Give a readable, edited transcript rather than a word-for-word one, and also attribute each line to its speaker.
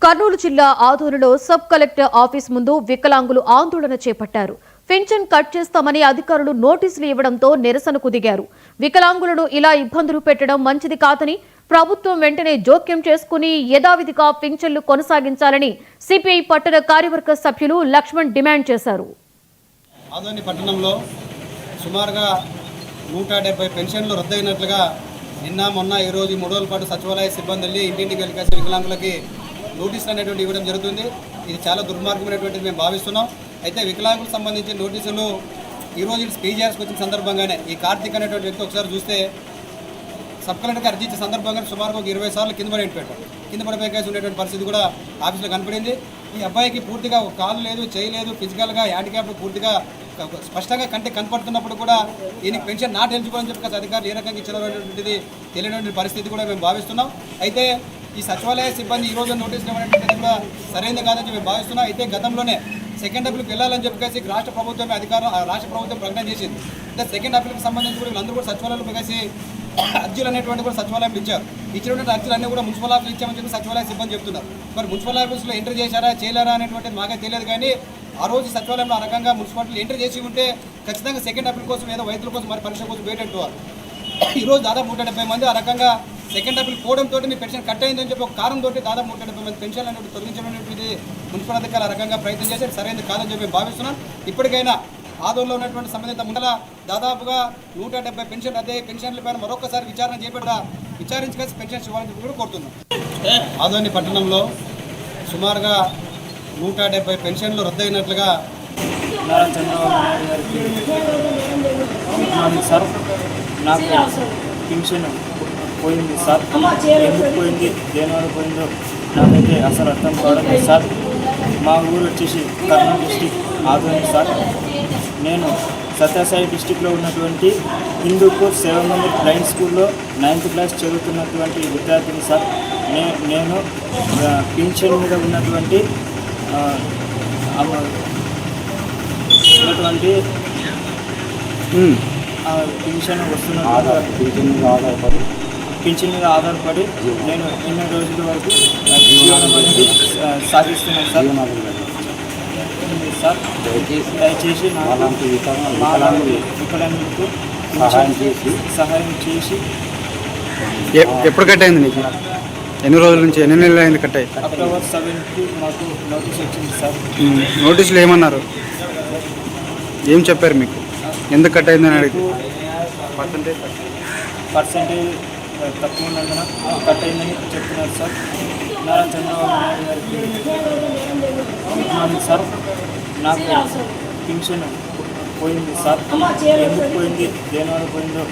Speaker 1: కర్నూలు జిల్లా ఆదూరులో sub collector office ముందు వికలాంగులు ఆందోళన చేపట్టారు. పింఛన్ కట్ చేస్తామని అధికారులు నోటీసులు ఇవ్వడంతో నిరసనకు దిగారు. వికలాంగులను ఇలా ఇబ్బందులు పెట్టడం మంచిది కాదని ప్రభుత్వం వెంటనే జోక్యం చేసుకుని యథావిధిగా పింఛన్లు కొనసాగించాలని సిపిఐ పట్టణ కార్యవర్గ సభ్యులు లక్ష్మణ్ డిమాండ్ చేశారు.
Speaker 2: ఆదోని పట్టణంలో సుమారుగా 170 పెన్షన్లు రద్దయినట్లుగా నిన్న మొన్న ఈ రోజు 3 రోజుల పాటు సచివాలయ సిబ్బంది వెళ్ళి ఇంటింటికి వెళ్ళి వికలాంగులకి నోటీసులు అనేటువంటి ఇవ్వడం జరుగుతుంది. ఇది చాలా దుర్మార్గమైనటువంటిది మేము భావిస్తున్నాం. అయితే వికలాంగులకు సంబంధించిన నోటీసులు ఈరోజు స్పీచర్స్కి వచ్చిన సందర్భంగానే ఈ కార్తీక్ అనేటువంటి వ్యక్తి ఒకసారి చూస్తే సబ్ కలెక్టర్కి అర్జీ ఇచ్చే సందర్భంగా సుమారుగా 20 సార్లు కింద పడిపోయేసి ఉండేటువంటి పరిస్థితి కూడా ఆఫీస్లో కనపడింది. ఈ అబ్బాయికి పూర్తిగా కాలు లేదు, చేయి లేదు, ఫిజికల్గా హ్యాండిక్యాప్ పూర్తిగా స్పష్టంగా కంటే కనపడుతున్నప్పుడు కూడా ఈయనకి పెన్షన్ నాట్ ఎలిజిబుల్ అని చెప్పి అధికారులు ఏ రకంగా ఇచ్చినటువంటిది తెలియనటువంటి పరిస్థితి కూడా మేము భావిస్తున్నాం. అయితే ఈ సచివాలయ సిబ్బంది ఈ రోజు నోటీసులు ఇవ్వడానికి కూడా సరైనది కాదని మేము భావిస్తున్నాం. అయితే గతంలోనే సెకండ్ అప్పీల్కి వెళ్ళాలని చెప్పేసి రాష్ట్ర ప్రభుత్వమే రాష్ట్ర ప్రభుత్వం ప్రకటన చేసింది. అంటే సెకండ్ అప్పీల్కి సంబంధించి కూడా వీళ్ళందరూ కూడా సచివాలయంలో కలిసి అర్జీలు అనేటువంటి కూడా సచివాలయం ఇచ్చారు. ఇచ్చినటువంటి అర్జీలు అన్నీ కూడా మున్సిపల్ ఆఫీస్ ఇచ్చామని చెప్పి సచివాలయ సిబ్బంది చెప్తున్నారు. మరి మున్సిపల్ ఆఫీస్లో ఎంటర్ చేశారా చేయలేరా అనేటువంటిది మాకే తెలియదు. కానీ ఆ రోజు సచివాలయంలో ఆ రకంగా మున్సిపాలిటీలు ఎంటర్ చేసి ఉంటే ఖచ్చితంగా సెకండ్ అప్పీల్ కోసం ఏదో వైద్యుల కోసం మరి పరీక్ష కోసం వేటెట్టువారు. ఈరోజు దాదాపు 170 మంది ఆ రకంగా సెకండ్ అప్పీల్ పోవడంతో మీ పెన్షన్ కట్ అయిందని చెప్పి ఒక కారణంతో దాదాపు 170 మంది పెన్షన్లు అనేవి తొలగించడం మున్సిపల్ అధికారులు ఆ రకంగా ప్రయత్నం చేశారు. సరైనది కాదని చెప్పి మేము భావిస్తున్నాం. ఇప్పటికైనా ఆదోళనలో ఉన్నటువంటి సంబంధిత ముందల దాదాపుగా 170 పెన్షన్ అదే పెన్షన్ల పైన మరొకసారి విచారణ విచారించి కలిసి పెన్షన్ ఇవ్వాలని కూడా కోరుతున్నాం. ఆదోని పట్టణంలో సుమారుగా 170 పెన్షన్లు రద్దయినట్లుగా
Speaker 3: నారా చంద్రబాబు నాయుడు గారికి సార్ నాకు పెన్షన్ పోయింది సార్. ఎందుకు పోయింది, దేనివల్ల పోయిందో నాకైతే అసలు అర్థం కావడం లేదు సార్. మా ఊరు వచ్చేసి కర్నూలు డిస్టిక్ ఆదోని సార్. నేను సత్యసాయి డిస్టిక్లో ఉన్నటువంటి హిందూపూర్ 7 బ్లైండ్ స్కూల్లో 9th క్లాస్ చదువుతున్నటువంటి విద్యార్థిని సార్. నేను పెన్షన్ మీద ఉన్నటువంటి పెన్షన్ వస్తున్న పెన్షన్ మీద ఆధారపడి నేను ఎన్నో రోజుల వరకు జీవనం అనేది సాగిస్తున్నాను సార్. సార్ దయచేసి వికలాంగులకు సహాయం చేసి.
Speaker 4: ఎప్పుడు కట్ అయింది నీకు? ఎన్ని రోజుల నుంచి, ఎన్ని నెలలు అయింది కట్ అయ్యి?
Speaker 3: అక్టోబర్ 7కి మాకు నోటీస్ వచ్చింది సార్.
Speaker 4: నోటీసులు ఏమన్నారు, ఏం చెప్పారు మీకు? ఎందుకు కట్ అయిందని అడిగి
Speaker 3: పర్సంటేజ్ తక్కువ ఉన్నందున కట్ అయిందని చెప్తున్నారు సార్. నారా చంద్రబాబు నాయుడు గారికి సార్ నాకు పెన్షన్ పోయింది సార్. ఎందుకు పోయింది, దేనివల్ల పోయిందో